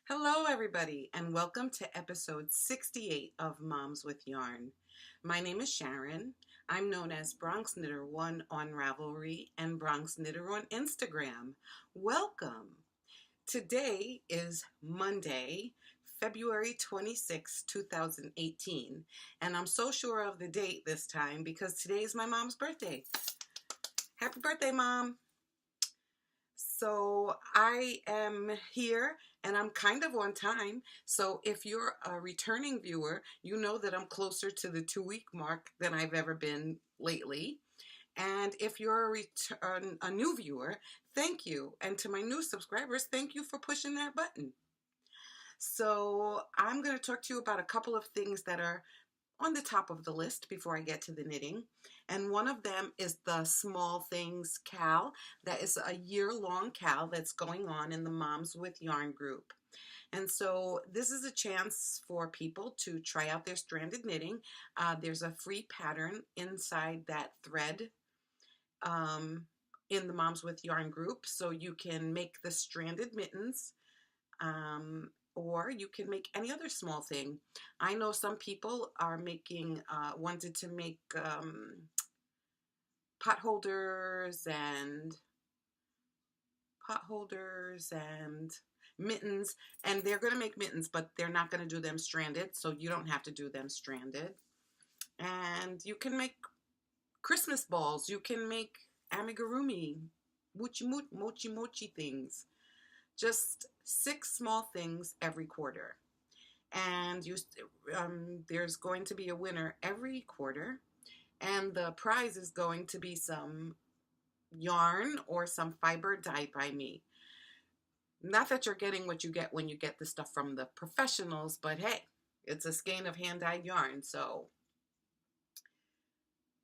Hello, everybody, and welcome to episode 68 of Moms with Yarn. My name is Sharon. I'm known as Bronx Knitter 1 on Ravelry and Bronx Knitter on Instagram. Welcome. Today is Monday, February 26, 2018, and I'm so sure of the date this time because today is my mom's birthday. Happy birthday, Mom! So I am here and I'm kind of on time. So if you're a returning viewer, you know that I'm closer to the 2-week mark than I've ever been lately. And if you're a new viewer, thank you. And to my new subscribers, thank you for pushing that button. So I'm going to talk to you about a couple of things that are on the top of the list before I get to the knitting. And one of them is the Small Things Cal. That is a year-long Cal that's going on in the Moms with Yarn group. And so this is a chance for people to try out their stranded knitting. There's a free pattern inside that thread in the Moms with Yarn group. So you can make the stranded mittens. Or you can make any other small thing. I know some people are wanted to make pot holders and mittens, and they're going to make mittens, but they're not going to do them stranded, so you don't have to do them stranded. And you can make Christmas balls. You can make amigurumi, mochi things. Just 6 small things every quarter. And there's going to be a winner every quarter. And the prize is going to be some yarn or some fiber dyed by me. Not that you're getting what you get when you get the stuff from the professionals, but hey, it's a skein of hand-dyed yarn, so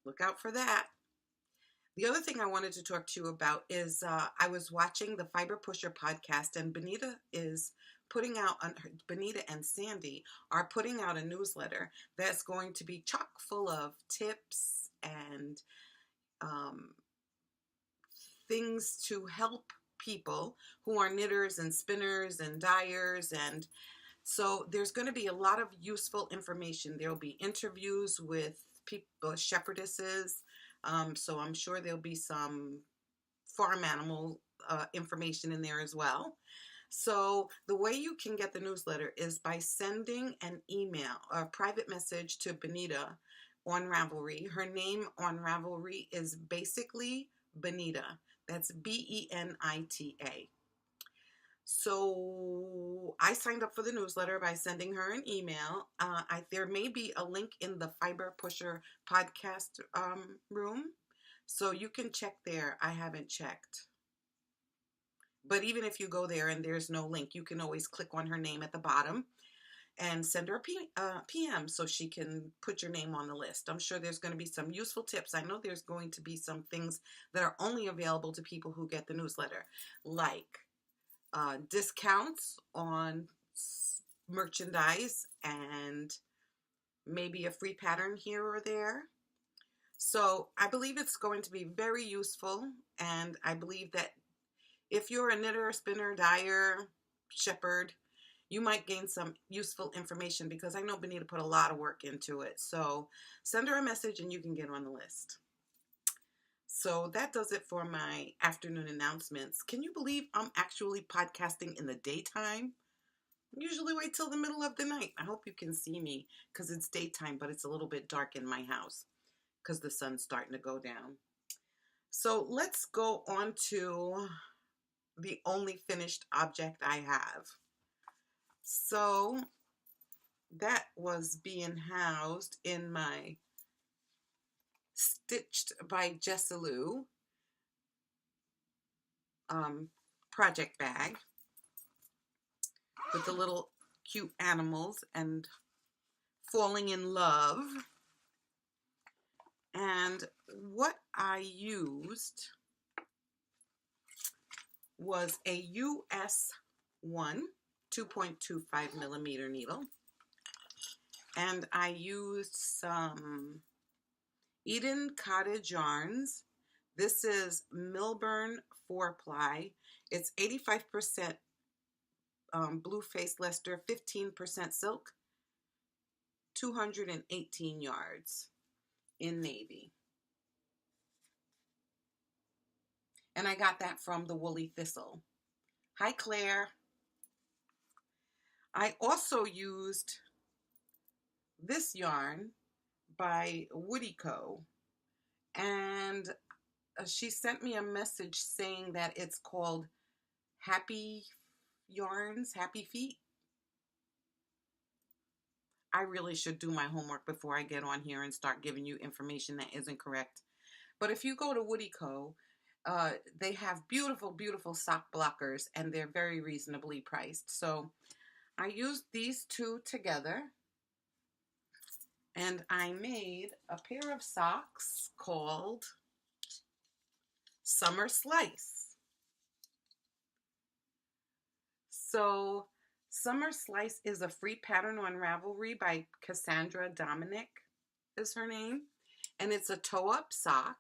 look out for that. The other thing I wanted to talk to you about is I was watching the Fiber Pusher podcast, and Bonita and Sandy are putting out a newsletter that's going to be chock full of tips and things to help people who are knitters and spinners and dyers. And so there's going to be a lot of useful information. There'll be interviews with people, shepherdesses. So I'm sure there'll be some farm animal information in there as well. So the way you can get the newsletter is by sending an email, a private message to Bonita on Ravelry. Her name on Ravelry is basically Bonita. That's Benita. So I signed up for the newsletter by sending her an email. There may be a link in the Fiber Pusher podcast room, so you can check there. I haven't checked. But even if you go there and there's no link, you can always click on her name at the bottom and send her a PM so she can put your name on the list. I'm sure there's going to be some useful tips. I know there's going to be some things that are only available to people who get the newsletter, like discounts on merchandise and maybe a free pattern here or there. So I believe it's going to be very useful, and I believe that if you're a knitter, spinner, dyer, shepherd, you might gain some useful information because I know Bonita put a lot of work into it. So send her a message and you can get on the list. So that does it for my afternoon announcements. Can you believe I'm actually podcasting in the daytime? I usually wait till the middle of the night. I hope you can see me because it's daytime, but it's a little bit dark in my house because the sun's starting to go down. So let's go on to the only finished object I have. So that was being housed in my Stitched by Jessalou project bag with the little cute animals and falling in love. And what I used was a US 1 2.25 millimeter needle, and I used some Eden Cottage yarns. This is Milburn 4-ply. It's 85% Blue Face Leicester 15% silk, 218 yards in navy. And I got that from the Woolly Thistle. Hi, Claire. I also used this yarn by Woody Co. And she sent me a message saying that it's called Happy Yarns, Happy Feet. I really should do my homework before I get on here and start giving you information that isn't correct. But if you go to Woody Co., they have beautiful, beautiful sock blockers, and they're very reasonably priced. So I used these two together, and I made a pair of socks called Summer Slice. So Summer Slice is a free pattern on Ravelry by Cassandra. Dominick is her name. And it's a toe-up sock.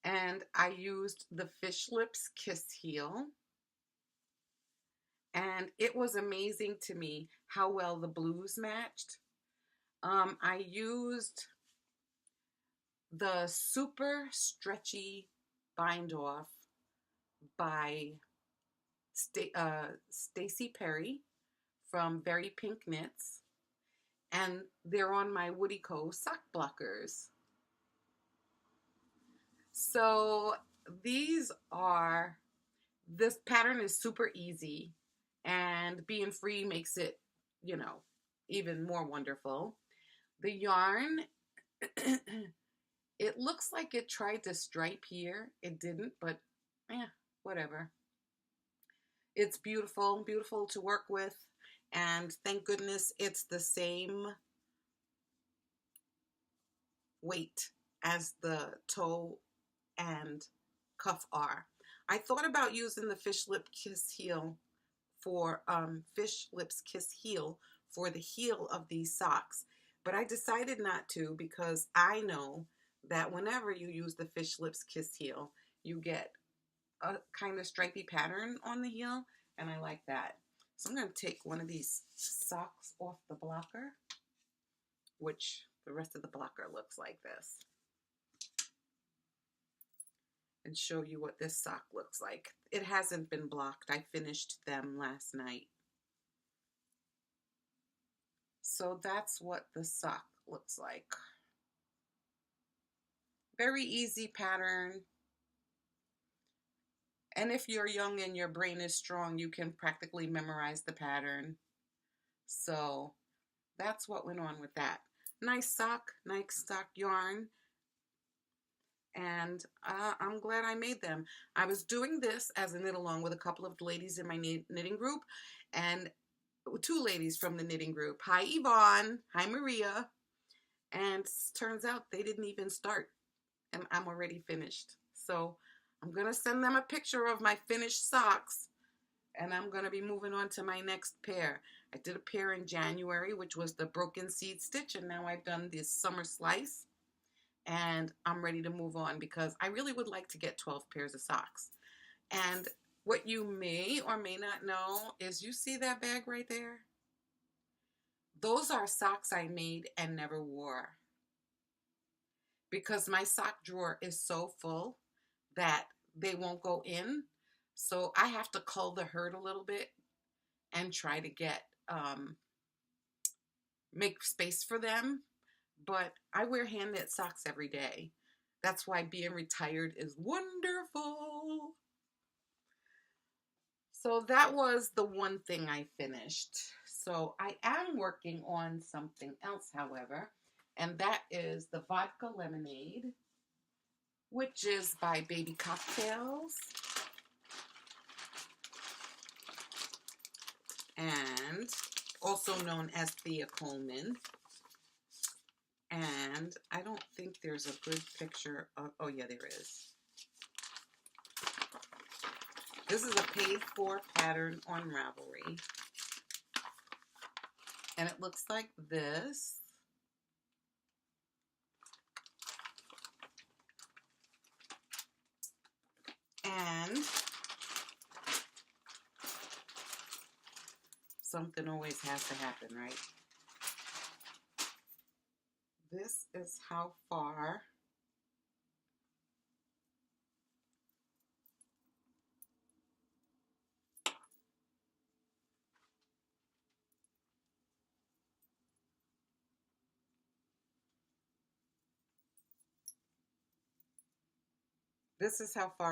And I used the Fish Lips Kiss Heel. And it was amazing to me how well the blues matched. I used the Super Stretchy Bind Off by Stacy Perry from Very Pink Knits, and they're on my Woody Co. sock blockers. So this pattern is super easy, and being free makes it, even more wonderful. The yarn, it looks like it tried to stripe here. It didn't, but whatever. It's beautiful, beautiful to work with, and thank goodness it's the same weight as the toe and cuff are. I thought about using the Fish Lips Kiss Heel for the heel of these socks, but I decided not to because I know that whenever you use the Fish Lips Kiss Heel, you get a kind of stripy pattern on the heel, and I like that. So I'm going to take one of these socks off the blocker, which the rest of the blocker looks like this, and show you what this sock looks like. It hasn't been blocked. I finished them last night. So that's what the sock looks like. Very easy pattern. And if you're young and your brain is strong, you can practically memorize the pattern. So that's what went on with that. Nice sock yarn. And I'm glad I made them. I was doing this as a knit along with a couple of ladies in my knitting group, and two ladies from the knitting group. Hi, Yvonne. Hi, Maria. And turns out they didn't even start, and I'm already finished. So I'm going to send them a picture of my finished socks, and I'm going to be moving on to my next pair. I did a pair in January, which was the Broken Seed Stitch, and now I've done this Summer Slice, and I'm ready to move on because I really would like to get 12 pairs of socks. And what you may or may not know is, you see that bag right there? Those are socks I made and never wore, because my sock drawer is so full that they won't go in. So I have to cull the herd a little bit and try to make space for them. But I wear hand knit socks every day. That's why being retired is wonderful. So that was the one thing I finished. So I am working on something else, however, and that is the Vodka Lemonade, which is by Baby Cocktails. And also known as Thea Coleman. And I don't think there's a good picture of, oh yeah, there is. This is a paid for pattern on Ravelry. And it looks like this. And something always has to happen, right? This is how far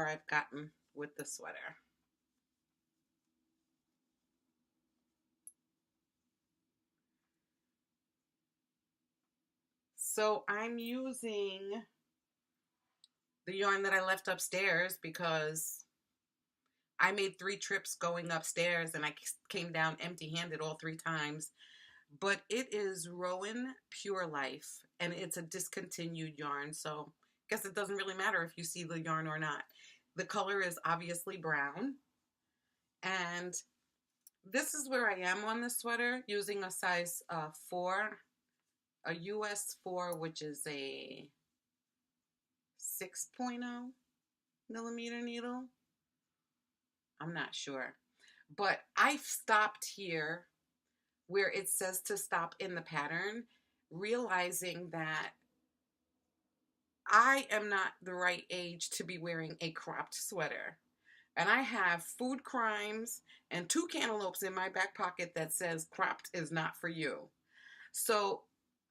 I've gotten with the sweater. So I'm using the yarn that I left upstairs because I made 3 trips going upstairs and I came down empty-handed all 3 times. But it is Rowan Pure Life, and it's a discontinued yarn, so I guess it doesn't really matter if you see the yarn or not. The color is obviously brown, and this is where I am on the sweater, using a size 4, a US 4, which is a 6.0 millimeter needle. I'm not sure, but I've stopped here where it says to stop in the pattern, realizing that I am not the right age to be wearing a cropped sweater. And I have food crimes and 2 cantaloupes in my back pocket that says cropped is not for you. So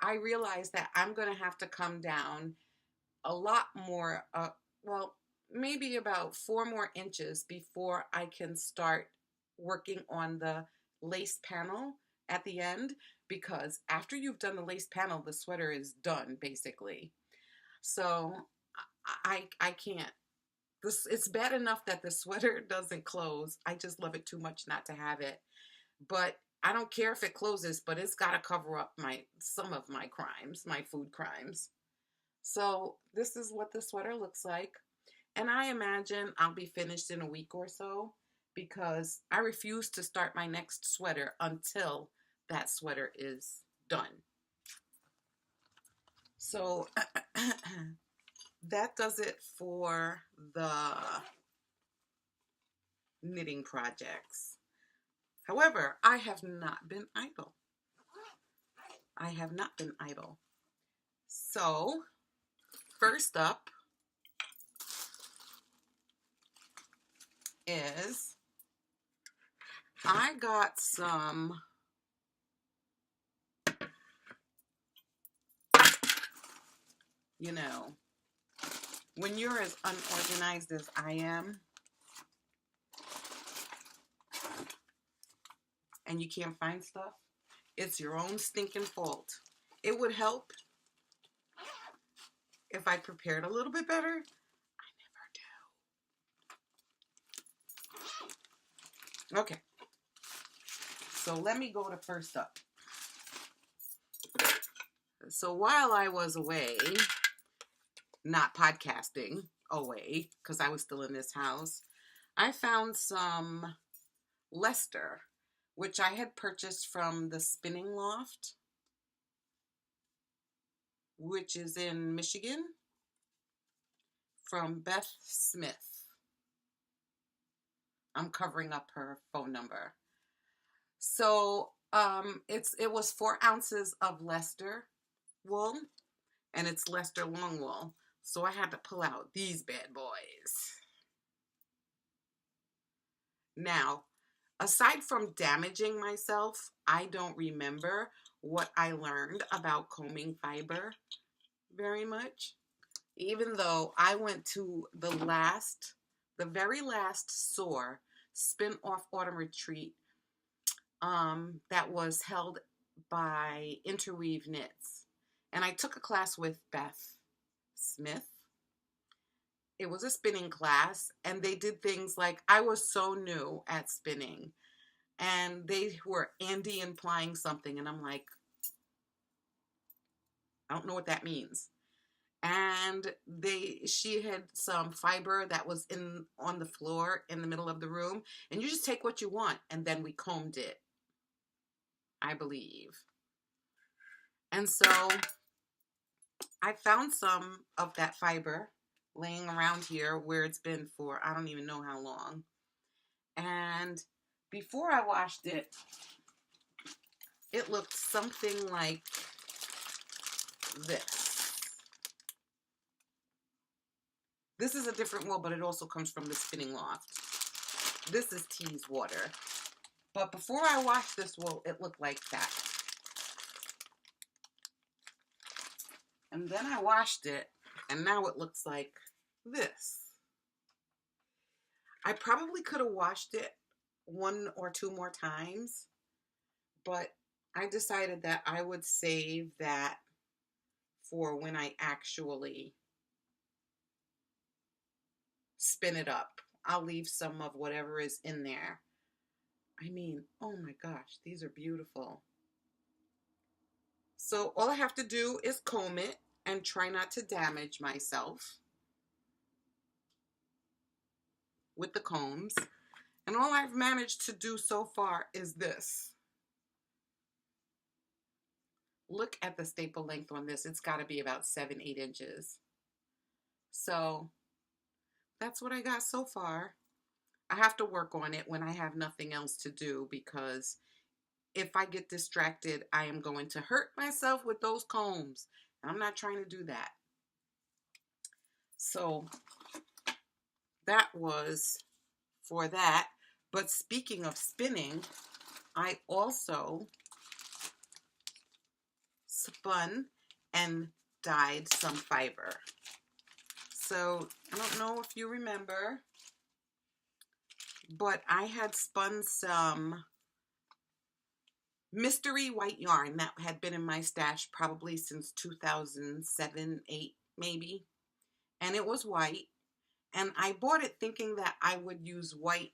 I realized that I'm going to have to come down a lot more, well, maybe about 4 more inches before I can start working on the lace panel at the end, because after you've done the lace panel, the sweater is done basically. So I can't. It's bad enough that the sweater doesn't close. I just love it too much not to have it. But I don't care if it closes, but it's got to cover up some of my crimes, my food crimes. So this is what the sweater looks like. And I imagine I'll be finished in a week or so, because I refuse to start my next sweater until that sweater is done. So that does it for the knitting projects. However, I have not been idle. I have not been idle. So, first up is I got some when you're as unorganized as I am and you can't find stuff, it's your own stinking fault. It would help if I prepared a little bit better. I never do. Okay. So let me go to first up. So while I was away, not podcasting away, because I was still in this house, I found some Leicester, which I had purchased from the Spinning Loft, which is in Michigan, from Beth Smith. I'm covering up her phone number. So it was 4 ounces of Leicester wool, and it's Leicester long wool. So I had to pull out these bad boys. Now, aside from damaging myself, I don't remember what I learned about combing fiber very much. Even though I went to the very last SOAR, Spin Off Autumn Retreat, that was held by Interweave Knits. And I took a class with Beth Smith. It was a spinning class, and they did things like, I was so new at spinning, and they were Andy implying something, and I'm like, I don't know what that means. And she had some fiber that was on the floor in the middle of the room, and you just take what you want, and then we combed it, I believe. And so I found some of that fiber laying around here where it's been for I don't even know how long. And before I washed it, it looked something like this. This is a different wool, but it also comes from the Spinning Loft. This is Tease Water. But before I washed this wool, it looked like that. And then I washed it, and now it looks like this. I probably could have washed it 1 or 2 more times, but I decided that I would save that for when I actually spin it up. I'll leave some of whatever is in there. I mean, oh my gosh, these are beautiful. So all I have to do is comb it and try not to damage myself with the combs. And all I've managed to do so far is this. Look at the staple length on this. It's got to be about 7-8 inches. So that's what I got so far. I have to work on it when I have nothing else to do, because if I get distracted, I am going to hurt myself with those combs. I'm not trying to do that. So that was for that. But speaking of spinning, I also spun and dyed some fiber. So I don't know if you remember, but I had spun some mystery white yarn that had been in my stash probably since 2007, 8 maybe. And it was white. And I bought it thinking that I would use white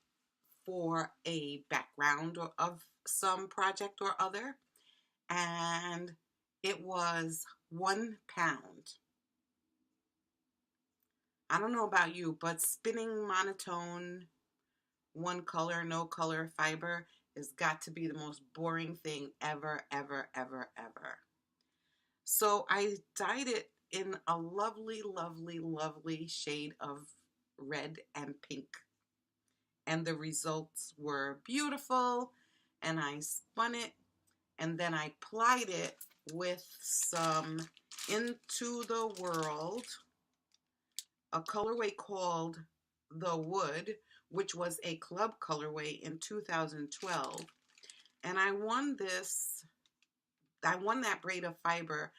for a background of some project or other. And it was 1 pound. I don't know about you, but spinning monotone, one color, no color fiber has got to be the most boring thing ever, ever, ever, ever. So I dyed it in a lovely, lovely, lovely shade of red and pink. And the results were beautiful. And I spun it, and then I plied it with some Into the World, a colorway called The Wood, which was a club colorway in 2012. And I won that braid of fiber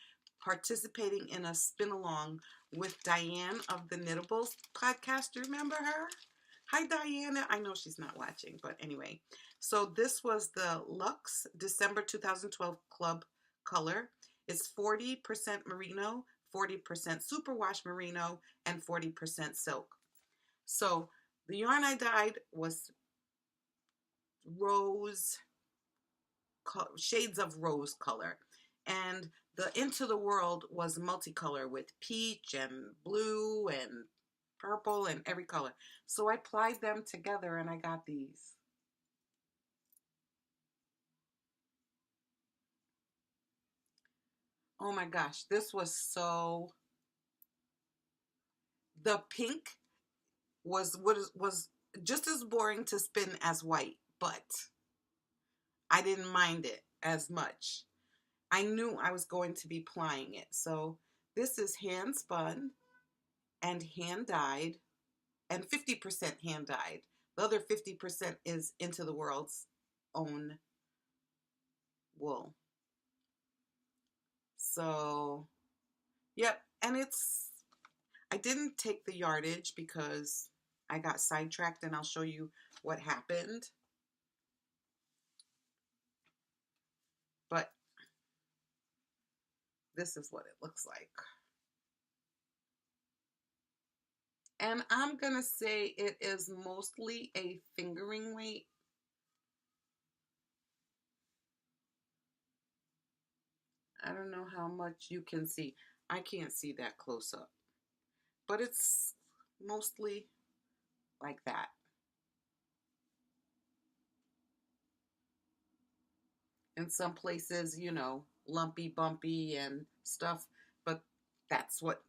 participating in a spin along with Diane of the Knittables podcast. Do you remember her? Hi, Diana. I know she's not watching, but anyway. So this was the Luxe December 2012 club color. It's 40% merino, 40% superwash merino, and 40% silk. So the yarn I dyed was rose, shades of rose color. And the Into the World was multicolor with peach and blue and purple and every color. So I plied them together and I got these. Oh my gosh, this was so... The pink was just as boring to spin as white, but I didn't mind it as much. I knew I was going to be plying it. So this is hand spun and hand dyed, and 50% hand dyed. The other 50% is Into the World's own wool. So, yep. And I didn't take the yardage because I got sidetracked, and I'll show you what happened. But this is what it looks like. And I'm going to say it is mostly a fingering weight. I don't know how much you can see. I can't see that close up. But it's mostly like that. In some places, you know, lumpy, bumpy and stuff. But that's what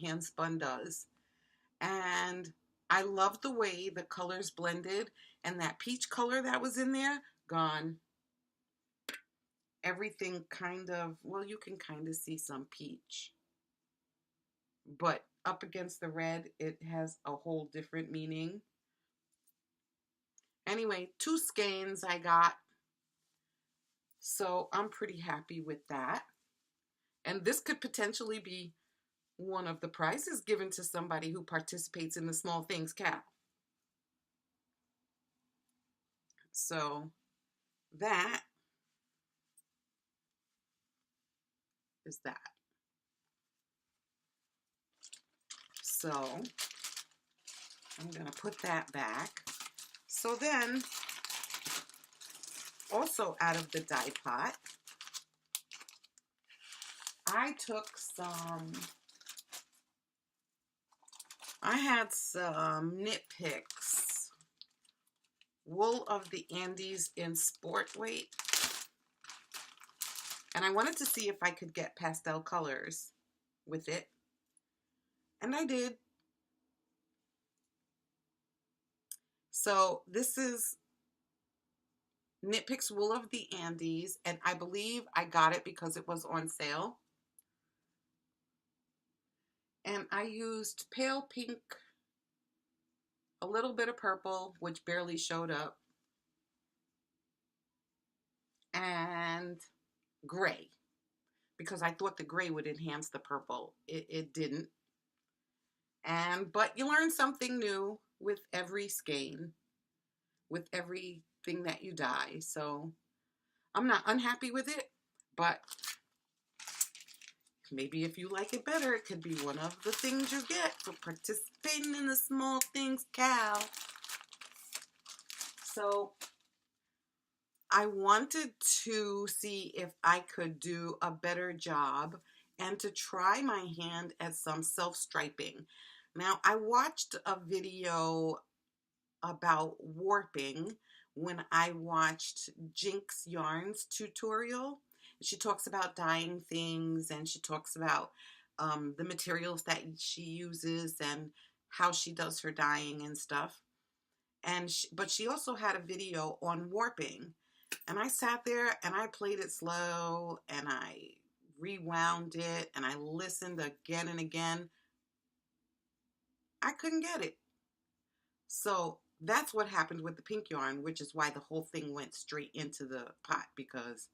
hand spun does. And I love the way the colors blended, and that peach color that was in there, gone. everything kind of, well, you can kind of see some peach, but up against the red, it has a whole different meaning. Anyway, 2 skeins I got, so I'm pretty happy with that. And this could potentially be one of the prizes given to somebody who participates in the Small Things Cow. So that is that. So I'm going to put that back. So then, also out of the dye pot, I had some Nitpicks Wool of the Andes in sport weight. And I wanted to see if I could get pastel colors with it. And I did. So this is Nitpicks Wool of the Andes, and I believe I got it because it was on sale. And I used pale pink, a little bit of purple, which barely showed up, and gray, because I thought the gray would enhance the purple. It didn't. But you learn something new with every skein, with everything that you dye. So I'm not unhappy with it, but maybe if you like it better, it could be one of the things you get for participating in the Small Things Cow. So I wanted to see if I could do a better job and to try my hand at some self-striping. Now, I watched a video about warping when I watched Jinx Yarns tutorial. She talks about dyeing things, and she talks about the materials that she uses and how she does her dyeing and stuff. But she also had a video on warping. And I sat there and I played it slow and I rewound it and I listened again and again. I couldn't get it. So that's what happened with the pink yarn, which is why the whole thing went straight into the pot, because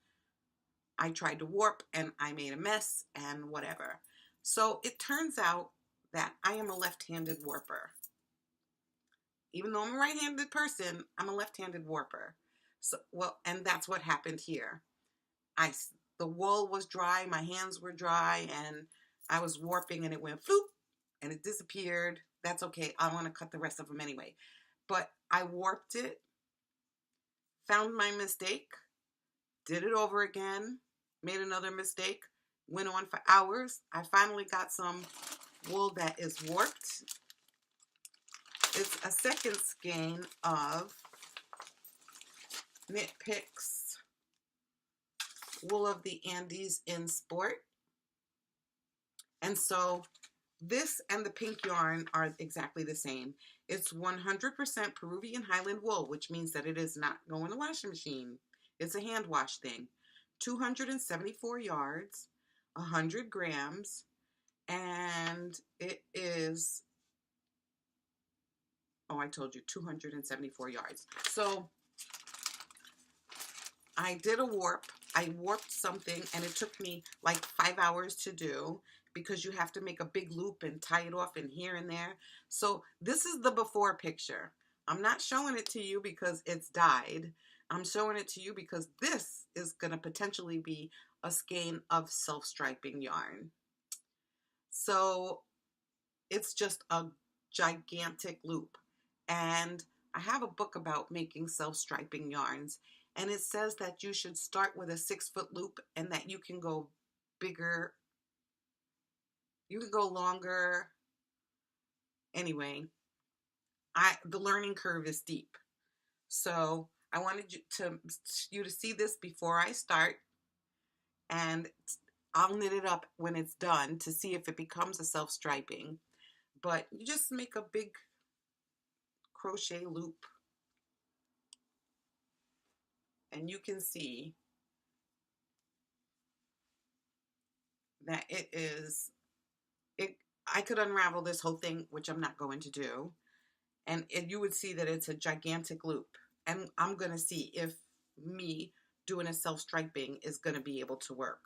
I tried to warp and I made a mess and whatever. So it turns out that I am a left-handed warper. Even though I'm a right-handed person, I'm a left-handed warper. So, well, and that's what happened here. The wool was dry, my hands were dry, and I was warping and it went floop and it disappeared. That's okay. I want to cut the rest of them anyway. But I warped it, found my mistake, did it over again, made another mistake, went on for hours. I finally got some wool that is warped. It's a second skein of Nitpicks Wool of the Andes in sport. And so this and the pink yarn are exactly the same. It's 100% Peruvian Highland wool, which means that it is not going to the washing machine. It's a hand wash thing. 274 yards, 100 grams, and it is, oh, I told you, 274 yards. So I did a warp. I warped something, and it took me like 5 hours to do, because you have to make a big loop and tie it off in here and there. So this is the before picture. I'm not showing it to you because it's dyed. I'm showing it to you because this is going to potentially be a skein of self-striping yarn. So it's just a gigantic loop. And I have a book about making self-striping yarns, and it says that you should start with a 6-foot loop and that you can go bigger. You can go longer. Anyway, the learning curve is steep. So I wanted you to see this before I start, and I'll knit it up when it's done to see if it becomes a self-striping. But you just make a big crochet loop, and you can see that I could unravel this whole thing, which I'm not going to do, and you would see that it's a gigantic loop. And I'm going to see if me doing a self-striping is going to be able to work.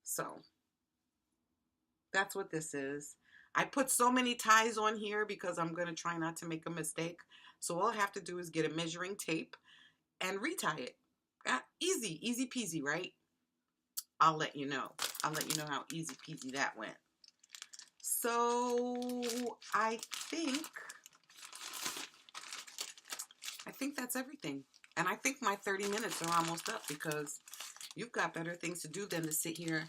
So that's what this is. I put so many ties on here because I'm going to try not to make a mistake. So all I have to do is get a measuring tape and retie it. Easy, easy peasy, right? I'll let you know. I'll let you know how easy peasy that went. So I think that's everything. And I think my 30 minutes are almost up because you've got better things to do than to sit here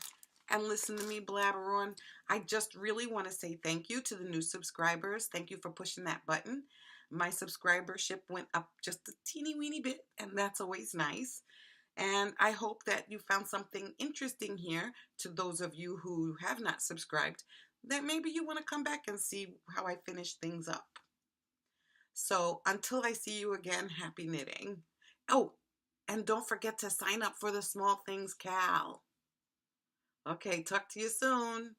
and listen to me blabber on. I just really want to say thank you to the new subscribers. Thank you for pushing that button. My subscribership went up just a teeny weeny bit, and that's always nice. And I hope that you found something interesting here to those of you who have not subscribed, that maybe you want to come back and see how I finish things up. So until I see you again, happy knitting. Oh, and don't forget to sign up for the Small Things Cal. Okay, talk to you soon.